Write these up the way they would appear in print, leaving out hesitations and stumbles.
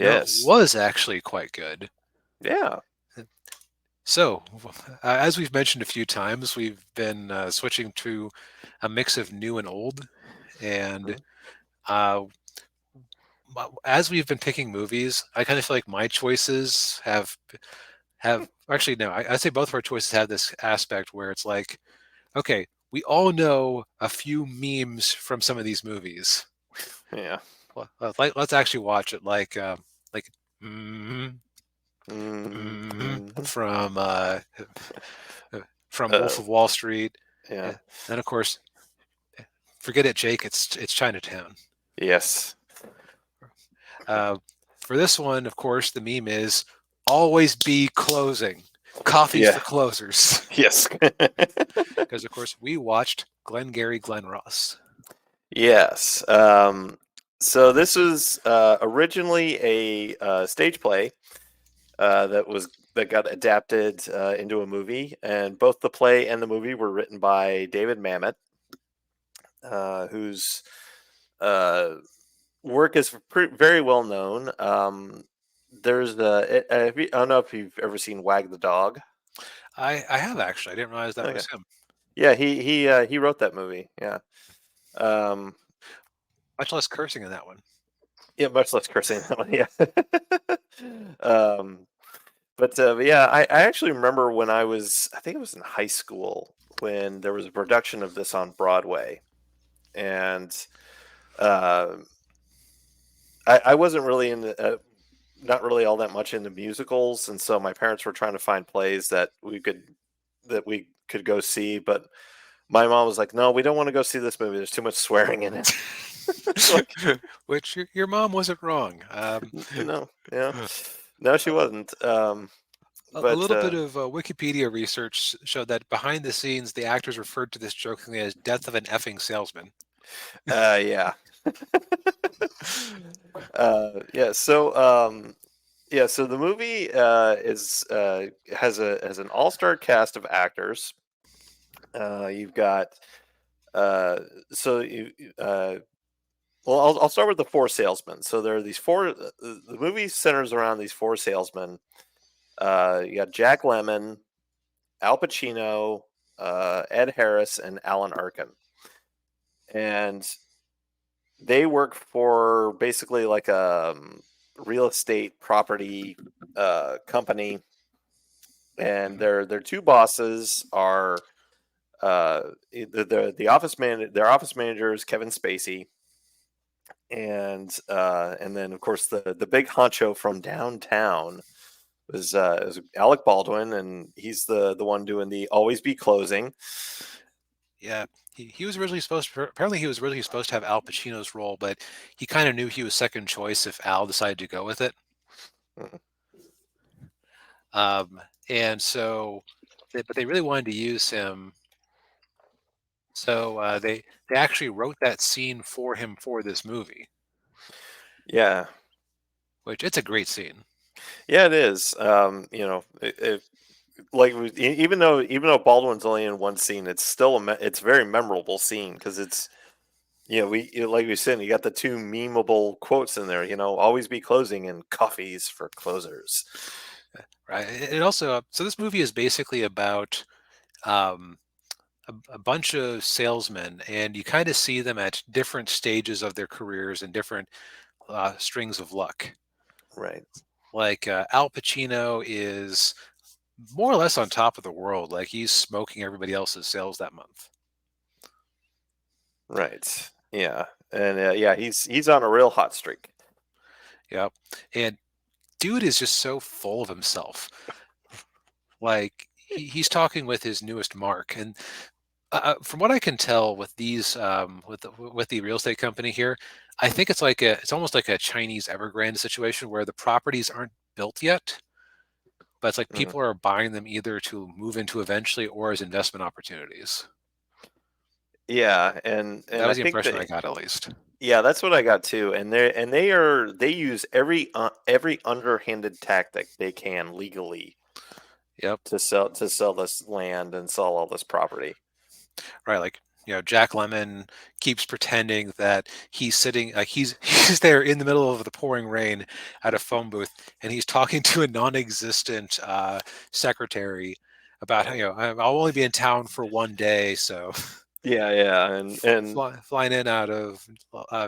No, it Yes. was actually quite good. Yeah. So, as we've mentioned a few times, we've been switching to a mix of new and old. And Mhm. uh, as we've been picking movies, I kind of feel like my choices have actually no, I'd say both of our choices have this aspect where it's like, okay, we all know a few memes from some of these movies. Yeah. Let's actually watch it. Like mm, Mhm. from Uh, Wolf of Wall Street. yeah. And then of course, forget it, Jake. It's Chinatown. Yes. Uh, for this one, of course, the meme is always be closing. Coffee Yeah. for closers. Yes. Because of course we watched Glengarry Glen Ross. Yes. So this was originally a stage play that got adapted into a movie, and both the play and the movie were written by David Mamet, whose uh, work is very well known. There's I don't know if you've ever seen Wag the Dog. I have actually. I didn't realize that Okay. was him. Yeah, he wrote that movie. Yeah. Um, Much less cursing in that one. yeah, much less cursing that one. Yeah. um, but yeah, I actually remember when I think it was in high school when there was a production of this on Broadway, and uh, I wasn't really in not really all that much into musicals, and so my parents were trying to find plays that we could go see, but my mom was like, "No, we don't want to go see this movie. There's too much swearing in it." It's like, Which your mom wasn't wrong. no, yeah, no, she wasn't. A But little bit of Wikipedia research showed that behind the scenes, the actors referred to this jokingly as "death of an effing salesman." yeah, yeah. Yeah, so the movie is has an all star cast of actors. You've got uh, so you well, I'll start with the four salesmen. So there are these four. The movie centers around these four salesmen. You got Jack Lemmon, Al Pacino, Ed Harris, and Alan Arkin, and they work for basically like a real estate property company, and Mhm. their two bosses are the office man. Their office manager is Kevin Spacey, and then of course the big honcho from downtown is Alec Baldwin, and he's the one doing the always be closing. Yeah, he was originally supposed to, apparently he was originally supposed to have Al Pacino's role, but he kind of knew he was second choice if Al decided to go with it. Mm, Um, and so, but they really wanted to use him, so they actually wrote that scene for him for this movie, yeah, which it's a great scene. yeah, it is. Like even though Baldwin's only in one scene, it's still it's a very memorable scene because it's like we said, you got the two memeable quotes in there. Always be closing and coffees for closers. Right. It also so this movie is basically about um, a bunch of salesmen, and you kind of see them at different stages of their careers and different strings of luck. Right, Like Al Pacino is more or less on top of the world. Like he's smoking everybody else's sales that month. right, yeah, and yeah, he's on a real hot streak. Yep. And dude is just so full of himself. Like he's talking with his newest mark, and from what I can tell with these with the real estate company here, I think it's almost like a Chinese Evergrande situation where the properties aren't built yet, but it's like Mm. people are buying them either to move into eventually or as investment opportunities. Yeah, That and I was the think impression I that got at least. yeah, that's what I got too. And they use every underhanded tactic they can legally Yep. to sell this land and sell all this property. Right. Like Jack Lemmon keeps pretending that he's sitting, like he's there in the middle of the pouring rain at a phone booth, and he's talking to a non-existent secretary about how I'll only be in town for one day, so Yeah, yeah, and flying in out of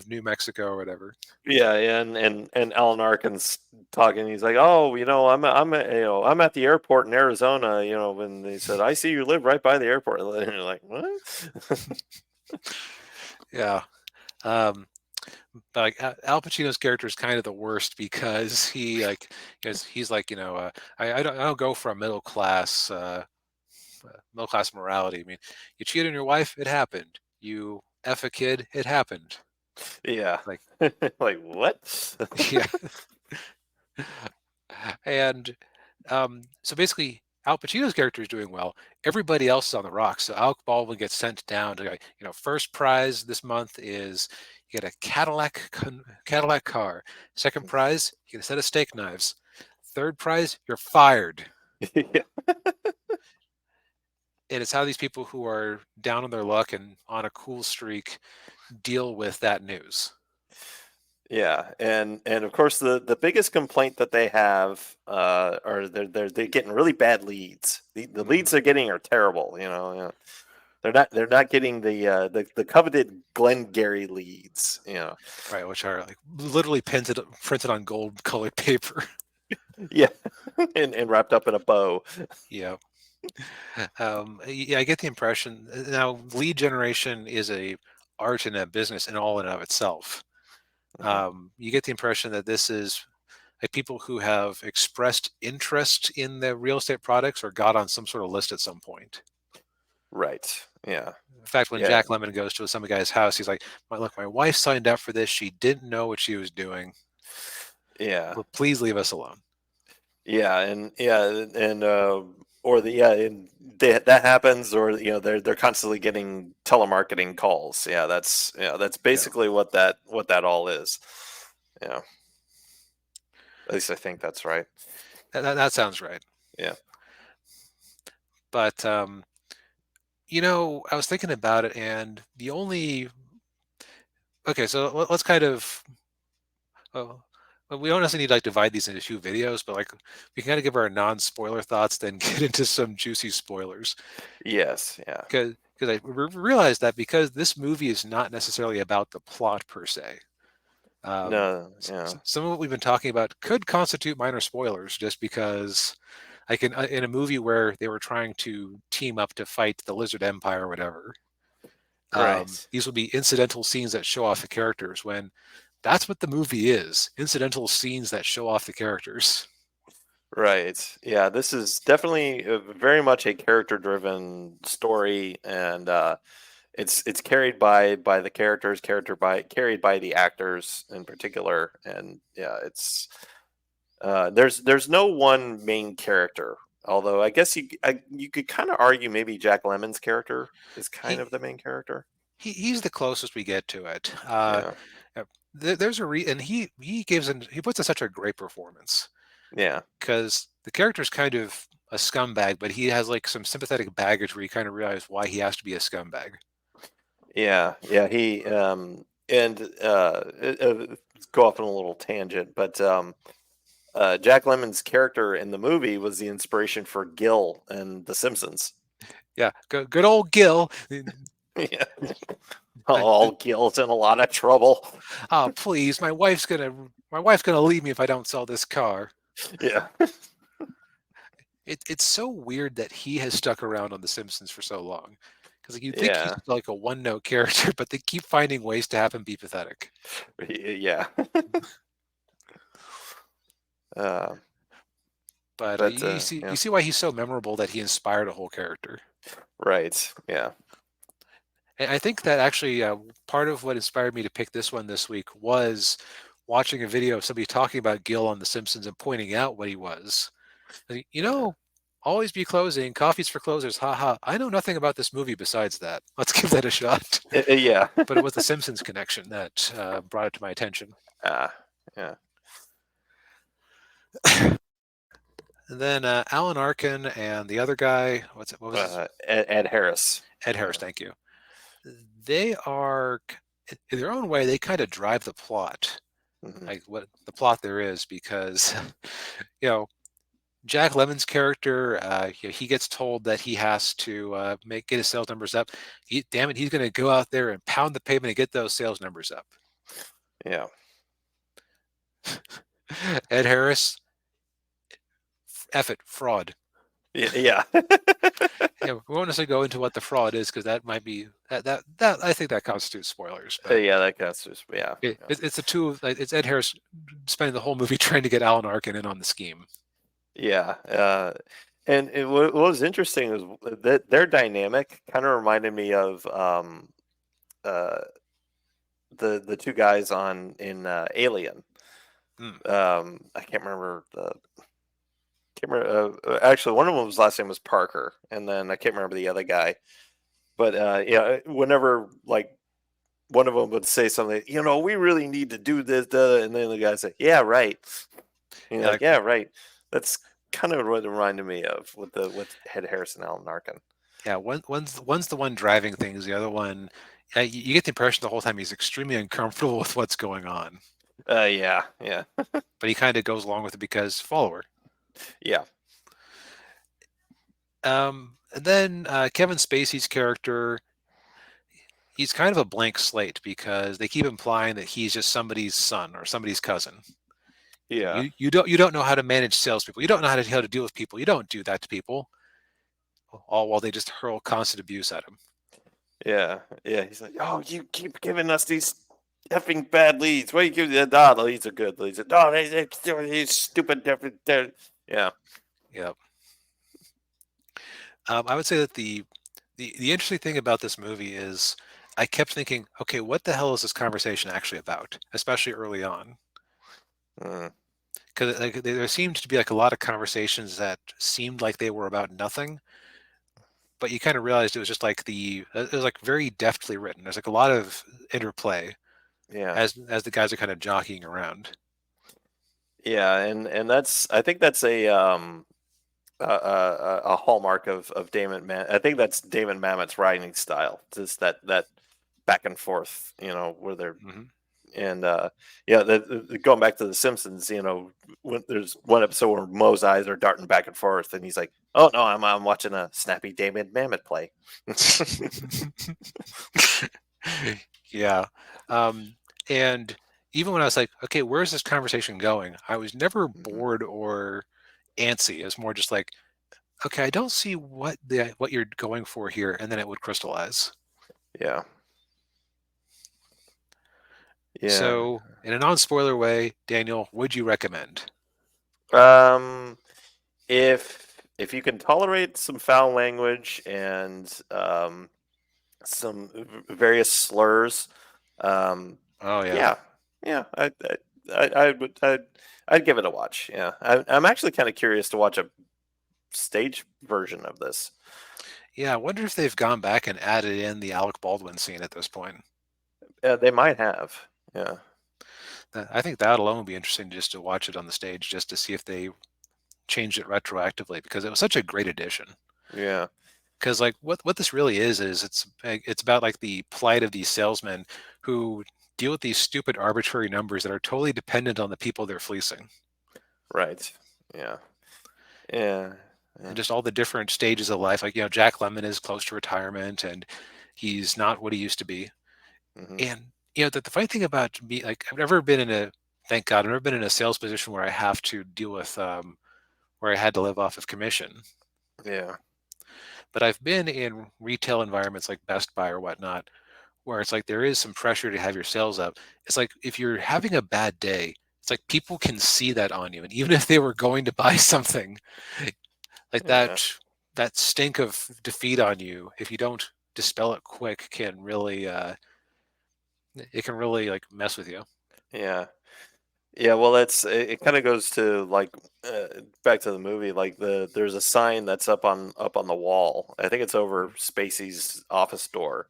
New Mexico or whatever. yeah, yeah, and Alan Arkin's talking. He's like, "Oh, I'm at the airport in Arizona. When they said, I see you live right by the airport." And you're like, "What?" Yeah. Um, like Al Pacino's character is kind of the worst because he's like I don't go from middle class morality. I mean, you cheat on your wife, it happened. You F a kid, it happened. Yeah, Like, like what? yeah. And so basically, Al Pacino's character is doing well. Everybody else is on the rocks. So Alec Baldwin gets sent down to, like, first prize this month is you get a Cadillac car. Second prize, you get a set of steak knives. Third prize, you're fired. Yeah. And it's how these people who are down on their luck and on a cool streak deal with that news. Yeah, and of course the biggest complaint that they have are they're getting really bad leads. The Mhm. leads they're getting are terrible. They're not getting the coveted Glengarry leads. Right, which are like literally printed on gold colored paper. Yeah, and wrapped up in a bow. Yeah. Yeah, I get the impression now lead generation is a art and a business in all and of itself. Mhm. You get the impression that this is like people who have expressed interest in the real estate products or got on some sort of list at some point. Right. Yeah. In fact, when Yeah. Jack Lemmon goes to some guy's house, he's like, Look, my wife signed up for this. She didn't know what she was doing. Yeah. Please leave us alone." Yeah. And yeah. And or the yeah. And that happens, or they're constantly getting telemarketing calls. That's Yeah, basically what that all is. Yeah. At least I think that's right. that sounds right. Yeah. But I was thinking about it, and the only okay, so let's kind of we don't necessarily need to like divide these into two videos, but like we can kind of give our non-spoiler thoughts, then get into some juicy spoilers. Yes. Yeah. Because I realized that because this movie is not necessarily about the plot per se. No. Yeah. Some of what we've been talking about could constitute minor spoilers, just because I can in a movie where they were trying to team up to fight the Lizard Empire or whatever. Right. These will be incidental scenes that show off the characters when that's what the movie is, incidental scenes that show off the characters. Right. Yeah. This is definitely very much a character-driven story, and it's carried by the characters, carried by the actors in particular, and yeah, there's no one main character. Although I guess you could kind of argue maybe Jack Lemmon's character is kind he, of the main character. he's the closest we get to it. Yeah. Uh, there's and he puts in such a great performance Yeah. because the character's kind of a scumbag, but he has like some sympathetic baggage where you kind of realize why he has to be a scumbag. Yeah. Yeah. He and go off on a little tangent, but Jack Lemmon's character in the movie was the inspiration for Gil and The Simpsons. Yeah, good old Gil. Yeah. I, Oh, Gil's in a lot of trouble. oh, please, my wife's gonna leave me if I don't sell this car. Yeah. It's so weird that he has stuck around on The Simpsons for so long. Because like, you'd think he's Yeah. like a one note character, but they keep finding ways to have him be pathetic. Yeah. Uh, But but you see why he's so memorable that he inspired a whole character. right. Yeah. And I think that actually part of what inspired me to pick this one this week was watching a video of somebody talking about Gil on The Simpsons and pointing out what he was. Like, always be closing. Coffee's for closers. Ha ha. I know nothing about this movie besides that. Let's give that a shot. Yeah. But it was the Simpsons connection that brought it to my attention. Ah, yeah. And then Alan Arkin and the other guy, what was his Ed Harris. Ed Yeah. Harris, thank you. they are in their own way. They kind of drive the plot, Hmm. like what the plot there is, because you know Jack Lemon's character, he gets told that he has to get his sales numbers up. Damn it, he's going to go out there and pound the pavement and get those sales numbers up. Yeah. Ed Harris, F it, fraud. Yeah. Yeah, we won't necessarily go into what the fraud is because that might be that I think that constitutes spoilers. But Yeah, that counts as yeah. Yeah. it's the two. It's Ed Harris spending the whole movie trying to get Alan Arkin in on the scheme. Yeah, and what was interesting is that their dynamic kind of reminded me of uh, the two guys on in Alien. Mm. I can't remember. Actually, one of them's last name was Parker, and then I can't remember the other guy. But yeah, whenever like one of them would say something, we really need to do this, and then the guy say, "Yeah, right." And you're Yeah, like, "Yeah, right." That's kind of what it reminded me of with Ed Harris and Alan Arkin. yeah. One's the one driving things. The other one, you get the impression the whole time he's extremely uncomfortable with what's going on, Yeah, yeah, but he kind of goes along with it because follower. yeah, And then Kevin Spacey's character, he's kind of a blank slate because they keep implying that he's just somebody's son or somebody's cousin. yeah, You don't know how to manage salespeople. You don't know how to deal with people. You don't do that to people. All while they just hurl constant abuse at him. yeah, yeah. He's like, "Oh, you keep giving us these effing bad leads. What do you give the nah, the leads are good leads? No, these stupid different." Yeah, Yeah. I would say that the interesting thing about this movie is I kept thinking, okay, what the hell is this conversation actually about? Especially early on, mm, because like there seemed to be like a lot of conversations that seemed like they were about nothing, but you kind of realized it was just like it was like very deftly written. There's like a lot of interplay yeah, as the guys are kind of jockeying around. yeah, and that's I think that's a hallmark of Damon Man. I think that's Damon Mammoth's writing style. Just that back and forth, where they're Hmm. and yeah, going back to the Simpsons, when there's one episode where Moe's eyes are darting back and forth, and he's like, "Oh no, I'm watching a snappy Damon Mammoth play." Yeah. Um, and even when I was like, okay, where's this conversation going? I was never Mhm. bored or antsy. It was more just like, okay, I don't see what you're going for here, and then it would crystallize. Yeah, yeah. So, in a non-spoiler way, Daniel, would you recommend? Um, if you can tolerate some foul language and some various slurs. Oh yeah. Yeah, yeah, I would, I'd give it a watch. Yeah, I'm actually kind of curious to watch a stage version of this. Yeah, I wonder if they've gone back and added in the Alec Baldwin scene at this point. They might have. Yeah, I think that alone would be interesting just to watch it on the stage, just to see if they changed it retroactively because it was such a great addition. yeah, Because like what this really is it's about like the plight of these salesmen who deal with these stupid arbitrary numbers that are totally dependent on the people they're fleecing, right. Yeah, yeah, yeah. and just all the different stages of life. Like Jack Lemmon is close to retirement and he's not what he used to be. Hmm. And the funny thing about me, like I've never been in a thank God I've never been in a sales position where I have to deal with where I had to live off of commission. Yeah, But I've been in retail environments like Best Buy or whatnot, where it's like there is some pressure to have your sales up. It's like if you're having a bad day, it's like people can see that on you. And even if they were going to buy something, like yeah, that stink of defeat on you, if you don't dispel it quick, it can really like mess with you. yeah. Yeah, well, it kind of goes to like back to the movie. Like there's a sign that's up on the wall. I think it's over Spacey's office door.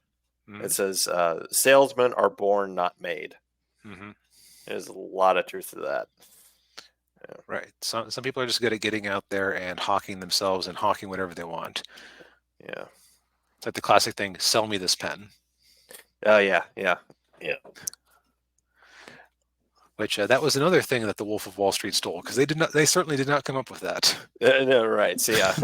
It Hmm. says, "Salesmen are born, not made." Hmm. There's a lot of truth to that. Right. Some people are just good at getting out there and hawking themselves and hawking whatever they want. Yeah, It's like the classic thing, sell me this pen. Oh yeah, yeah, yeah. Which that was another thing that the Wolf of Wall Street stole, because they certainly did not come up with that. No, right. So yeah.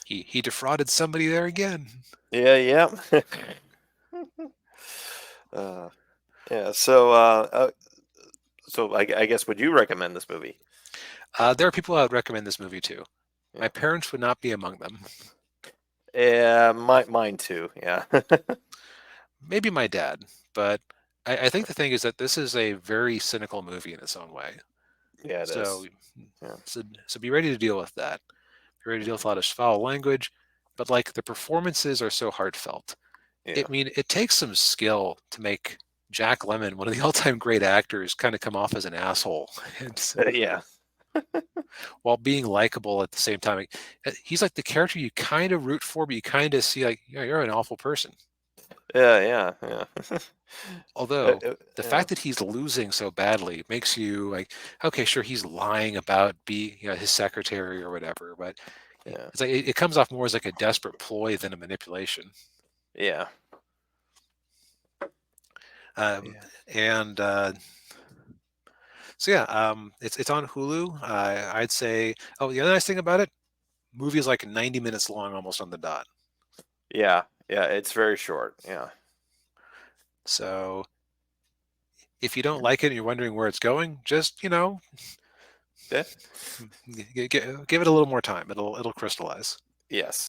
He defrauded somebody there again. Yeah, yeah. uh, yeah. So I guess would you recommend this movie? There are people I would recommend this movie to. My Yeah. parents would not be among them. Yeah, mine too. Yeah. Maybe my dad, but I think the thing is that this is a very cynical movie in its own way. Yeah, it So, is. Yeah. so be ready to deal with that. Be ready to deal with a lot of foul language, but like the performances are so heartfelt. Yeah. It takes some skill to make Jack Lemmon, one of the all-time great actors, kind of come off as an asshole, and Yeah. while being likable at the same time. He's like the character you kind of root for, but you kind of see like, yeah, you're an awful person. Yeah, yeah, yeah. Although the Yeah. fact that he's losing so badly makes you like, okay, sure, he's lying about his secretary or whatever, but Yeah. it's like it comes off more as like a desperate ploy than a manipulation. Yeah. Um, Yeah. and So yeah, it's on Hulu. I'd say. Oh, the other nice thing about it, movie is like 90 minutes long, almost on the dot. Yeah. Yeah. It's very short. Yeah. So if you don't like it and you're wondering where it's going, just Yeah. give it a little more time. It'll crystallize. Yes.